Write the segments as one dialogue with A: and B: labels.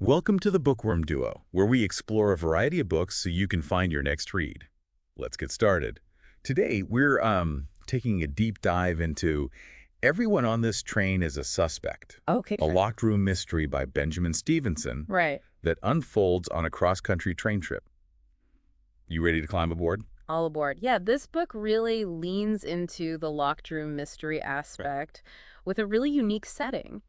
A: Welcome to the Bookworm Duo, where we explore a variety of books so you can find your next read. Let's get started. Today, we're taking a deep dive into Everyone on This Train is a Suspect,
B: Okay.
A: a locked room mystery by Benjamin Stevenson
B: Right.
A: that unfolds on a cross-country train trip. You ready to climb aboard?
B: All aboard. Yeah, this book really leans into the locked room mystery aspect with a really unique setting.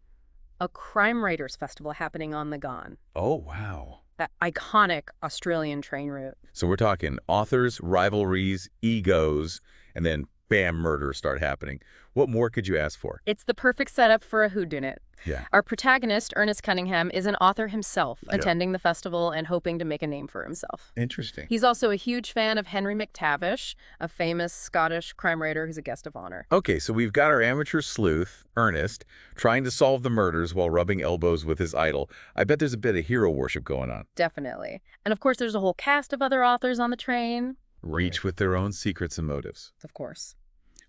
B: A crime writers festival happening on the Ghan,
A: Oh, wow.
B: that iconic Australian train route.
A: So we're talking authors, rivalries, egos, and then bam, murders start happening. What more could you ask for?
B: It's the perfect setup for a whodunit.
A: Yeah.
B: Our protagonist, Ernest Cunningham, is an author himself, attending the festival and hoping to make a name for himself.
A: Interesting.
B: He's also a huge fan of Henry McTavish, a famous Scottish crime writer who's a guest of honor.
A: Okay, so we've got our amateur sleuth, Ernest, trying to solve the murders while rubbing elbows with his idol. I bet there's a bit of hero worship going on.
B: Definitely. And of course, there's a whole cast of other authors on the train.
A: Each with their own secrets and motives.
B: Of course.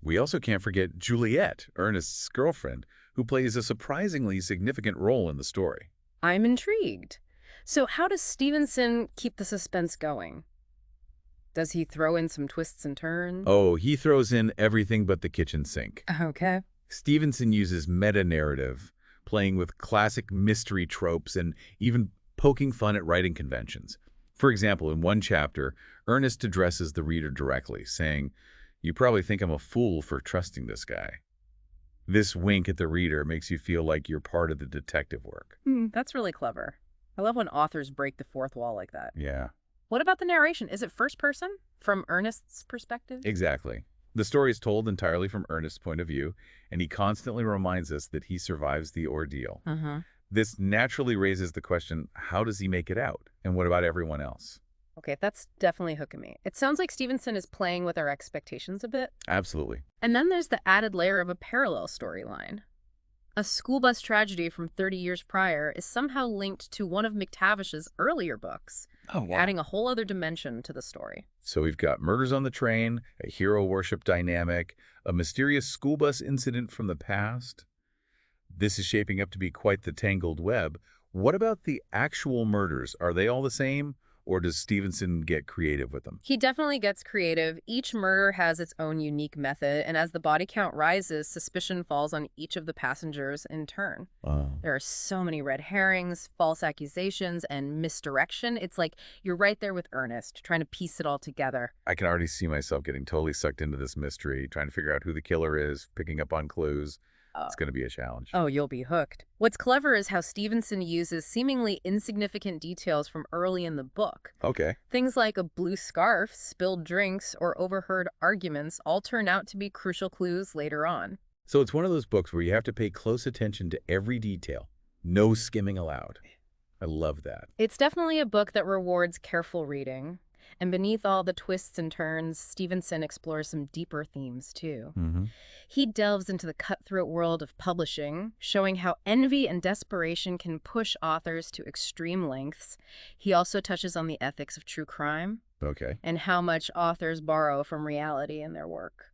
A: We also can't forget Juliet, Ernest's girlfriend, who plays a surprisingly significant role in the story.
B: I'm intrigued. So how does Stevenson keep the suspense going? Does he throw in some twists and turns?
A: Oh, he throws in everything but the kitchen sink.
B: Okay.
A: Stevenson uses meta-narrative, playing with classic mystery tropes and even poking fun at writing conventions. For example, in one chapter, Ernest addresses the reader directly, saying, "You probably think I'm a fool for trusting this guy." This wink at the reader makes you feel like you're part of the detective work.
B: That's really clever. I love when authors break the fourth wall like that.
A: Yeah,
B: What about the narration? Is it first person, from Ernest's perspective?
A: exactly. The story is told entirely from Ernest's point of view, and he constantly reminds us that he survives the ordeal.
B: Uh-huh.
A: This naturally raises the question, how does he make it out? And what about everyone else?
B: Okay, that's definitely hooking me. It sounds like Stevenson is playing with our expectations a bit.
A: Absolutely.
B: And then there's the added layer of a parallel storyline. A school bus tragedy from 30 years prior is somehow linked to one of McTavish's earlier books,
A: Oh, wow.
B: adding a whole other dimension to the story.
A: So we've got murders on the train, a hero worship dynamic, a mysterious school bus incident from the past. This is shaping up to be quite the tangled web. What about the actual murders? Are they all the same, or does Stevenson get creative with them?
B: He definitely gets creative. Each murder has its own unique method, and as the body count rises, suspicion falls on each of the passengers in turn. There are so many red herrings, false accusations, and misdirection. It's like you're right there with Ernest, trying to piece it all together.
A: I can already see myself getting totally sucked into this mystery, trying to figure out who the killer is, picking up on clues. It's going to be a challenge.
B: Oh, you'll be hooked. What's clever is how Stevenson uses seemingly insignificant details from early in the book.
A: Okay.
B: Things like a blue scarf, spilled drinks, or overheard arguments all turn out to be crucial clues later on.
A: So it's one of those books where you have to pay close attention to every detail. No skimming allowed. I love that.
B: It's definitely a book that rewards careful reading. And beneath all the twists and turns, Stevenson explores some deeper themes, too. He delves into the cutthroat world of publishing, showing how envy and desperation can push authors to extreme lengths. He also touches on the ethics of true crime
A: Okay.
B: and how much authors borrow from reality in their work.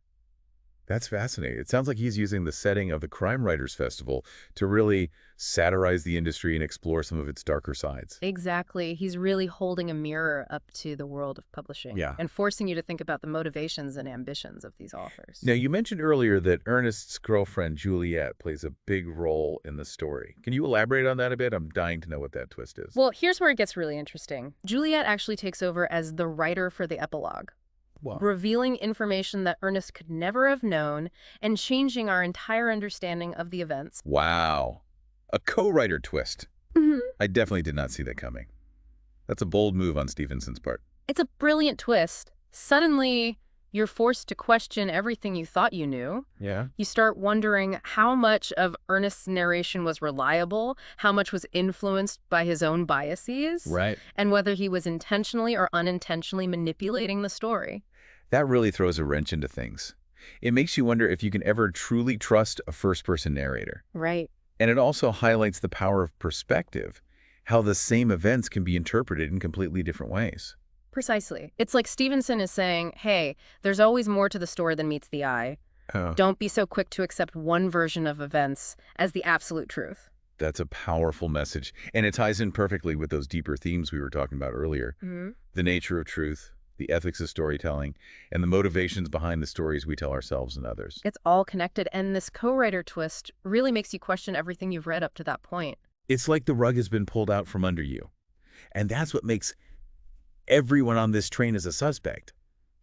A: That's fascinating. It sounds like he's using the setting of the Crime Writers Festival to really satirize the industry and explore some of its darker sides.
B: Exactly. He's really holding a mirror up to the world of publishing and forcing you to think about the motivations and ambitions of these authors.
A: Now, you mentioned earlier that Ernest's girlfriend, Juliet, plays a big role in the story. Can you elaborate on that a bit? I'm dying to know what that twist is.
B: Well, here's where it gets really interesting. Juliet actually takes over as the writer for the epilogue, revealing information that Ernest could never have known and changing our entire understanding of the events.
A: Wow. A co-writer twist. I definitely did not see that coming. That's a bold move on Stevenson's part.
B: It's a brilliant twist. Suddenly, you're forced to question everything you thought you knew.
A: Yeah.
B: You start wondering how much of Ernest's narration was reliable, how much was influenced by his own biases,
A: Right.
B: and whether he was intentionally or unintentionally manipulating the story.
A: That really throws a wrench into things. It makes you wonder if you can ever truly trust a first-person narrator.
B: Right.
A: And it also highlights the power of perspective, how the same events can be interpreted in completely different ways.
B: Precisely. It's like Stevenson is saying, hey, there's always more to the story than meets the eye.
A: Oh.
B: Don't be so quick to accept one version of events as the absolute truth.
A: That's a powerful message. And it ties in perfectly with those deeper themes we were talking about earlier. The nature of truth, the ethics of storytelling, and the motivations behind the stories we tell ourselves and others.
B: It's all connected, and this co-writer twist really makes you question everything you've read up to that point.
A: It's like the rug has been pulled out from under you. And that's what makes everyone on this train as a suspect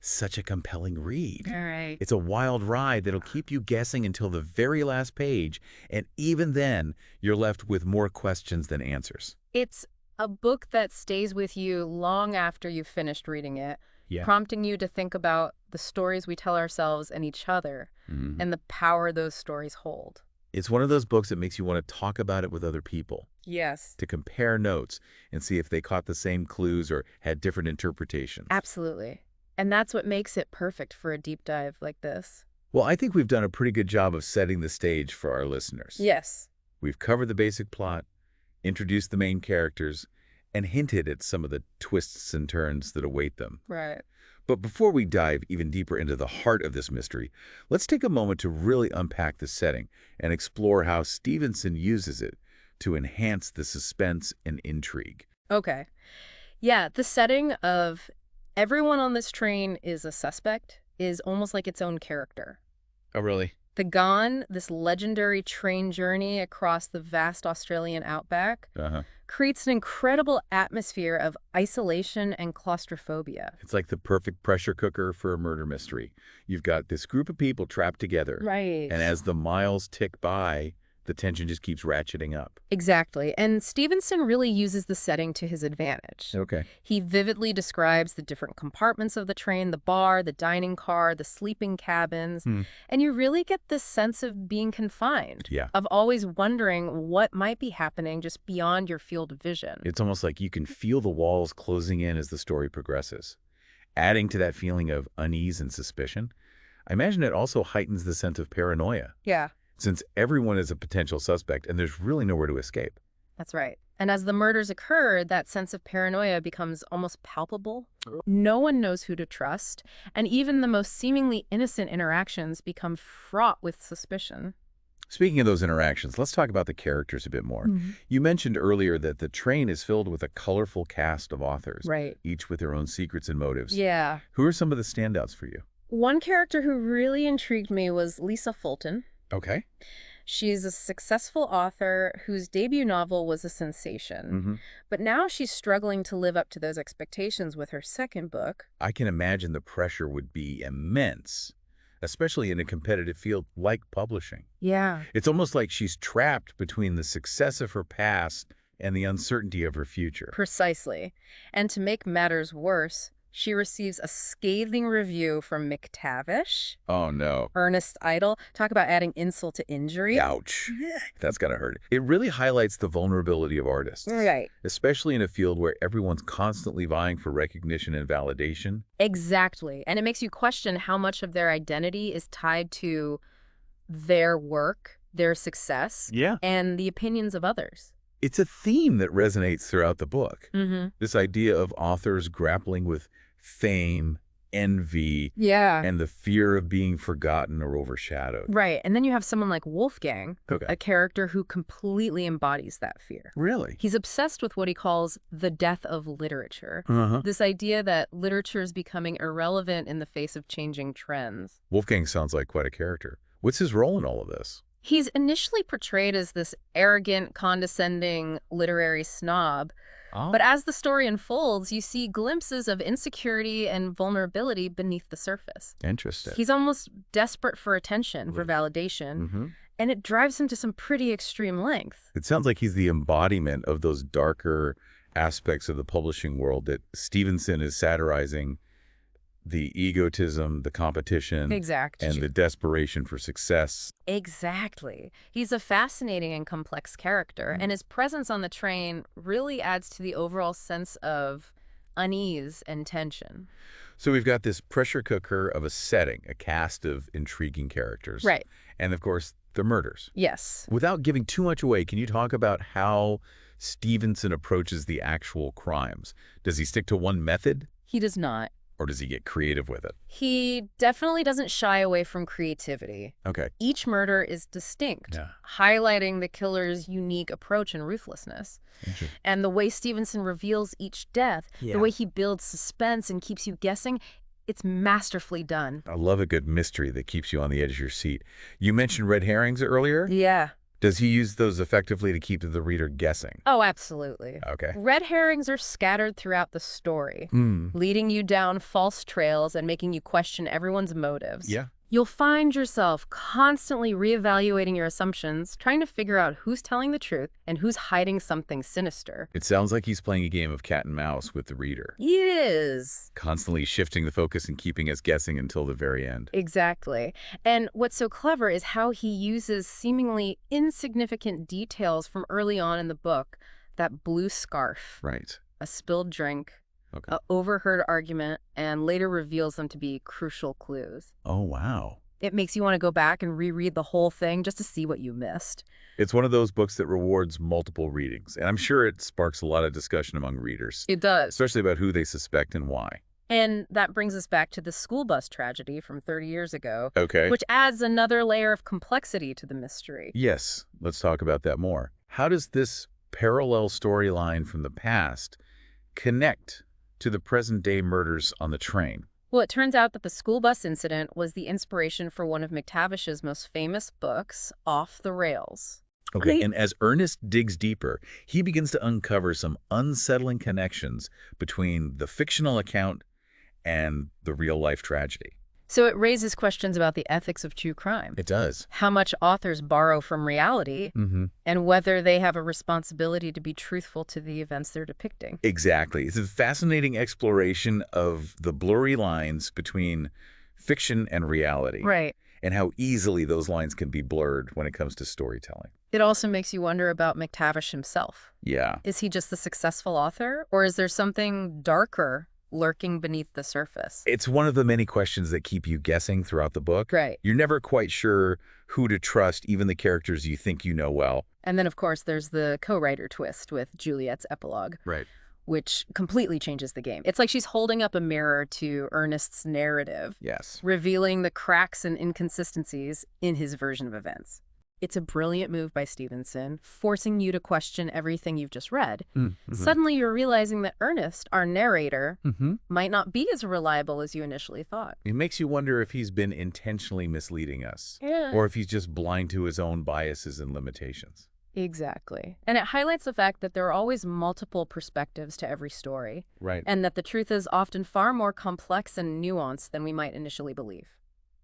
A: such a compelling read.
B: All right.
A: It's a wild ride that'll keep you guessing until the very last page, and even then, you're left with more questions than answers.
B: It's a book that stays with you long after you've finished reading it, prompting you to think about the stories we tell ourselves and each other, and the power those stories hold.
A: It's one of those books that makes you want to talk about it with other people.
B: Yes.
A: To compare notes and see if they caught the same clues or had different interpretations.
B: Absolutely. And that's what makes it perfect for a deep dive like this.
A: Well, I think we've done a pretty good job of setting the stage for our listeners.
B: Yes.
A: We've covered the basic plot, introduced the main characters, and hinted at some of the twists and turns that await them.
B: Right.
A: But before we dive even deeper into the heart of this mystery, let's take a moment to really unpack the setting and explore how Stevenson uses it to enhance the suspense and intrigue.
B: Okay. Yeah, the setting of everyone on this train is a suspect is almost like its own character.
A: Oh, really?
B: The Ghan, this legendary train journey across the vast Australian outback, creates an incredible atmosphere of isolation and claustrophobia.
A: It's like the perfect pressure cooker for a murder mystery. You've got this group of people trapped together.
B: Right.
A: And as the miles tick by, the tension just keeps ratcheting up.
B: Exactly. And Stevenson really uses the setting to his advantage.
A: Okay.
B: He vividly describes the different compartments of the train, the bar, the dining car, the sleeping cabins. And you really get this sense of being confined, of always wondering what might be happening just beyond your field of vision.
A: It's almost like you can feel the walls closing in as the story progresses, adding to that feeling of unease and suspicion. I imagine it also heightens the sense of paranoia.
B: Yeah.
A: Since everyone is a potential suspect and there's really nowhere to escape.
B: That's right. And as the murders occur, that sense of paranoia becomes almost palpable. No one knows who to trust, and even the most seemingly innocent interactions become fraught with suspicion.
A: Speaking of those interactions, let's talk about the characters a bit more. You mentioned earlier that the train is filled with a colorful cast of authors, each with their own secrets and motives.
B: Yeah.
A: Who are some of the standouts for you?
B: One character who really intrigued me was Lisa Fulton.
A: Okay.
B: She's a successful author whose debut novel was a sensation. But now she's struggling to live up to those expectations with her second book.
A: I can imagine the pressure would be immense, especially in a competitive field like publishing.
B: Yeah.
A: It's almost like she's trapped between the success of her past and the uncertainty of her future.
B: Precisely. And to make matters worse, she receives a scathing review from McTavish.
A: Oh, no.
B: Ernest Idle. Talk about adding insult to injury.
A: Ouch. That's gotta hurt. It really highlights the vulnerability of artists.
B: Right.
A: Especially in a field where everyone's constantly vying for recognition and validation.
B: Exactly. And it makes you question how much of their identity is tied to their work, their success, and the opinions of others.
A: It's a theme that resonates throughout the book. This idea of authors grappling with fame, envy, and the fear of being forgotten or overshadowed.
B: Right. And then you have someone like Wolfgang, a character who completely embodies that fear.
A: Really?
B: He's obsessed with what he calls the death of literature. This idea that literature is becoming irrelevant in the face of changing trends.
A: Wolfgang sounds like quite a character. What's his role in all of this?
B: He's initially portrayed as this arrogant, condescending literary snob. But as the story unfolds, you see glimpses of insecurity and vulnerability beneath the surface.
A: Interesting.
B: He's almost desperate for attention, for validation, and it drives him to some pretty extreme length.
A: It sounds like he's the embodiment of those darker aspects of the publishing world that Stevenson is satirizing. The egotism, the competition, and the desperation for success.
B: Exactly. He's a fascinating and complex character, and his presence on the train really adds to the overall sense of unease and tension.
A: So we've got this pressure cooker of a setting, a cast of intriguing characters.
B: Right.
A: And of course, the murders.
B: Yes.
A: Without giving too much away, can you talk about how Stevenson approaches the actual crimes? Does he stick to one method?
B: He does not.
A: Or does he get creative with it?
B: He definitely doesn't shy away from creativity.
A: Okay.
B: Each murder is distinct,
A: Yeah.
B: highlighting the killer's unique approach and ruthlessness.
A: Interesting.
B: And the way Stevenson reveals each death,
A: Yeah.
B: the way he builds suspense and keeps you guessing, it's masterfully done.
A: I love a good mystery that keeps you on the edge of your seat. You mentioned red herrings earlier.
B: Yeah.
A: Does he use those effectively to keep the reader guessing?
B: Oh, absolutely.
A: Okay.
B: Red herrings are scattered throughout the story,
A: Mm.
B: leading you down false trails and making you question everyone's motives.
A: Yeah.
B: You'll find yourself constantly reevaluating your assumptions, trying to figure out who's telling the truth and who's hiding something sinister.
A: It sounds like he's playing a game of cat and mouse with the reader,
B: It is.
A: constantly shifting the focus and keeping us guessing until the very end.
B: Exactly. And what's so clever is how he uses seemingly insignificant details from early on in the book. That blue scarf,
A: Right.
B: a spilled drink,
A: Okay.
B: an overheard argument, and later reveals them to be crucial clues.
A: Oh, wow.
B: It makes you want to go back and reread the whole thing just to see what you missed.
A: It's one of those books that rewards multiple readings, and I'm sure it sparks a lot of discussion among readers,
B: It does.
A: especially about who they suspect and why.
B: And that brings us back to the school bus tragedy from 30 years ago,
A: Okay.
B: which adds another layer of complexity to the mystery.
A: Yes, let's talk about that more. How does this parallel storyline from the past connect to the present-day murders on the train?
B: Well, it turns out that the school bus incident was the inspiration for one of McTavish's most famous books, Off the Rails.
A: Okay, and as Ernest digs deeper, he begins to uncover some unsettling connections between the fictional account and the real-life tragedy.
B: So it raises questions about the ethics of true crime,
A: It does.
B: how much authors borrow from reality,
A: Mm-hmm.
B: and whether they have a responsibility to be truthful to the events they're depicting.
A: Exactly. It's a fascinating exploration of the blurry lines between fiction and reality.
B: Right.
A: And how easily those lines can be blurred when it comes to storytelling.
B: It also makes you wonder about McTavish himself.
A: Yeah.
B: Is he just the successful author, or is there something darker lurking beneath the surface?
A: It's one of the many questions that keep you guessing throughout the book.
B: Right.
A: You're never quite sure who to trust, even the characters you think you know well.
B: And then, of course, there's the co-writer twist with Juliet's epilogue,
A: Right.
B: which completely changes the game. It's like she's holding up a mirror to Ernest's narrative,
A: Yes.
B: revealing the cracks and inconsistencies in his version of events. It's a brilliant move by Stevenson, forcing you to question everything you've just read.
A: Mm-hmm.
B: Suddenly you're realizing that Ernest, our narrator,
A: Mm-hmm.
B: might not be as reliable as you initially thought.
A: It makes you wonder if he's been intentionally misleading us,
B: Yeah.
A: or if he's just blind to his own biases and limitations.
B: Exactly. And it highlights the fact that there are always multiple perspectives to every story,
A: Right.
B: and that the truth is often far more complex and nuanced than we might initially believe.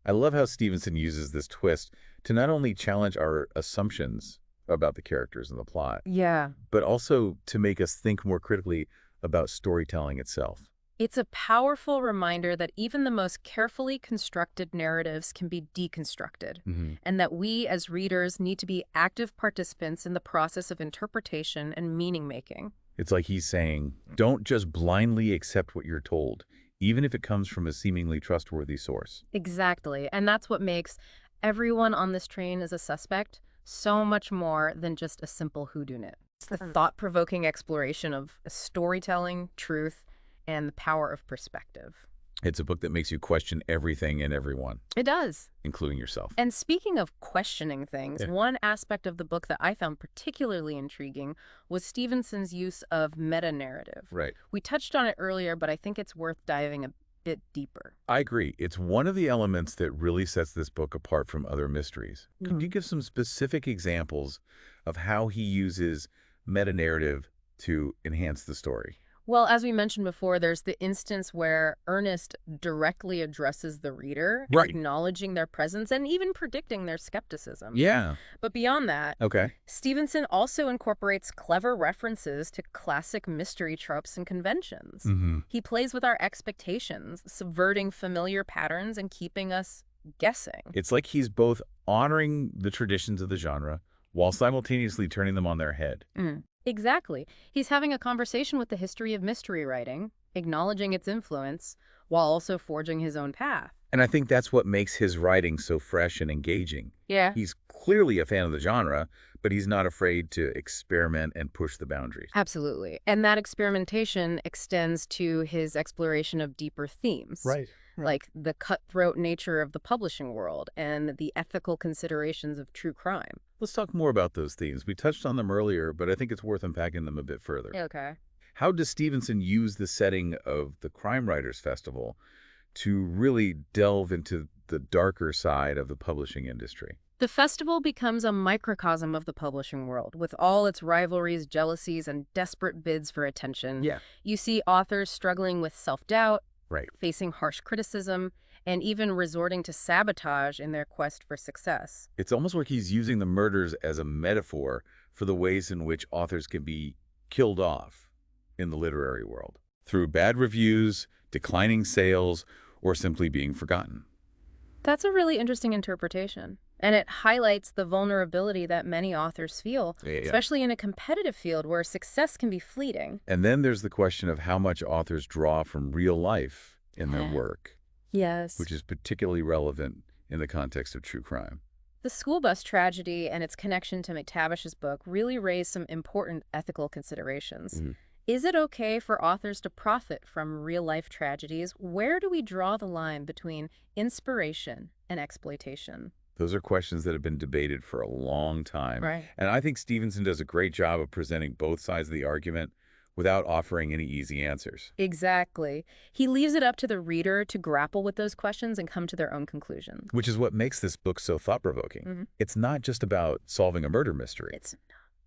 A: I love how Stevenson uses this twist to not only challenge our assumptions about the characters and the plot,
B: Yeah.
A: but also to make us think more critically about storytelling itself.
B: It's a powerful reminder that even the most carefully constructed narratives can be deconstructed,
A: Mm-hmm.
B: and that we as readers need to be active participants in the process of interpretation and meaning-making.
A: It's like he's saying, don't just blindly accept what you're told, even if it comes from a seemingly trustworthy source.
B: Exactly. And that's what makes everyone on this train is a suspect so much more than just a simple whodunit. It's the thought-provoking exploration of storytelling, truth, and the power of perspective.
A: It's a book that makes you question everything and everyone,
B: It does.
A: including yourself.
B: And speaking of questioning things,
A: Yeah.
B: one aspect of the book that I found particularly intriguing was Stevenson's use of meta-narrative.
A: Right.
B: We touched on it earlier, but I think it's worth diving a bit deeper.
A: I agree. It's one of the elements that really sets this book apart from other mysteries. Could you give some specific examples of how he uses meta-narrative to enhance the story?
B: Well, as we mentioned before, there's the instance where Ernest directly addresses the reader,
A: Right.
B: acknowledging their presence and even predicting their skepticism.
A: Yeah.
B: But beyond that,
A: Okay.
B: Stevenson also incorporates clever references to classic mystery tropes and conventions.
A: Mm-hmm.
B: He plays with our expectations, subverting familiar patterns and keeping us guessing.
A: It's like he's both honoring the traditions of the genre while simultaneously turning them on their head.
B: Exactly. He's having a conversation with the history of mystery writing, acknowledging its influence, while also forging his own path.
A: And I think that's what makes his writing so fresh and engaging.
B: Yeah.
A: He's clearly a fan of the genre, but he's not afraid to experiment and push the boundaries.
B: Absolutely. And that experimentation extends to his exploration of deeper themes.
A: Right.
B: Like the cutthroat nature of the publishing world and the ethical considerations of true crime.
A: Let's talk more about those themes. We touched on them earlier, but I think it's worth unpacking them a bit further.
B: Okay.
A: How does Stevenson use the setting of the Crime Writers Festival to really delve into the darker side of the publishing industry?
B: The festival becomes a microcosm of the publishing world, with all its rivalries, jealousies, and desperate bids for attention.
A: Yeah.
B: You see authors struggling with self-doubt,
A: Right.
B: facing harsh criticism, and even resorting to sabotage in their quest for success.
A: It's almost like he's using the murders as a metaphor for the ways in which authors can be killed off in the literary world, through bad reviews, declining sales, or simply being forgotten.
B: That's a really interesting interpretation. And it highlights the vulnerability that many authors feel, especially in a competitive field where success can be fleeting.
A: And then there's the question of how much authors draw from real life in their work,
B: Yes.
A: which is particularly relevant in the context of true crime.
B: The school bus tragedy and its connection to McTavish's book really raised some important ethical considerations. Is it okay for authors to profit from real-life tragedies? Where do we draw the line between inspiration and exploitation?
A: Those are questions that have been debated for a long time.
B: Right.
A: And I think Stevenson does a great job of presenting both sides of the argument without offering any easy answers.
B: Exactly. He leaves it up to the reader to grapple with those questions and come to their own conclusions.
A: Which is what makes this book so thought-provoking. It's not just about solving a murder mystery.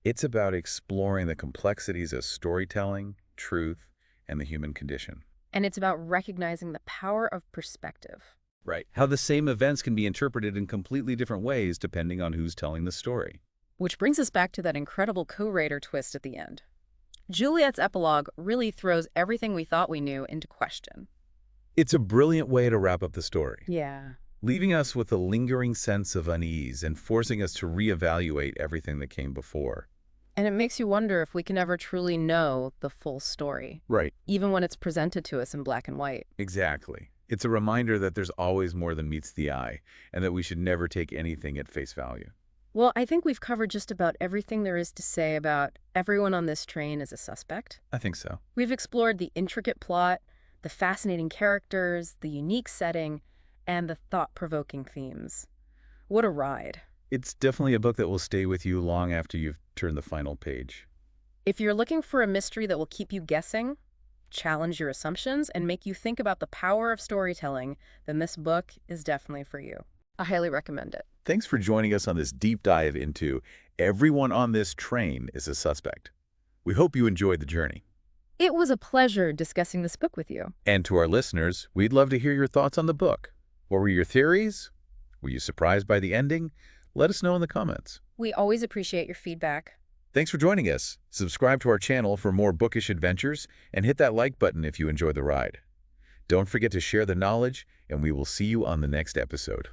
A: It's about exploring the complexities of storytelling, truth, and the human condition.
B: And it's about recognizing the power of perspective.
A: Right. How the same events can be interpreted in completely different ways depending on who's telling the story.
B: Which brings us back to that incredible co-writer twist at the end. Juliet's epilogue really throws everything we thought we knew into question.
A: It's a brilliant way to wrap up the story.
B: Yeah.
A: Leaving us with a lingering sense of unease and forcing us to reevaluate everything that came before.
B: And it makes you wonder if we can ever truly know the full story.
A: Right.
B: Even when it's presented to us in black and white.
A: Exactly. It's a reminder that there's always more than meets the eye, and that we should never take anything at face value.
B: Well, I think we've covered just about everything there is to say about everyone on this train is a suspect.
A: I think so.
B: We've explored the intricate plot, the fascinating characters, the unique setting, and the thought-provoking themes. What a ride.
A: It's definitely a book that will stay with you long after you've turned the final page.
B: If you're looking for a mystery that will keep you guessing, challenge your assumptions, and make you think about the power of storytelling, then this book is definitely for you. I highly recommend it.
A: Thanks for joining us on this deep dive into Everyone on This Train is a Suspect. We hope you enjoyed the journey.
B: It was a pleasure discussing this book with you.
A: And to our listeners, we'd love to hear your thoughts on the book. What were your theories? Were you surprised by the ending? Let us know in the comments.
B: We always appreciate your feedback.
A: Thanks for joining us. Subscribe to our channel for more bookish adventures and hit that like button if you enjoy the ride. Don't forget to share the knowledge, and we will see you on the next episode.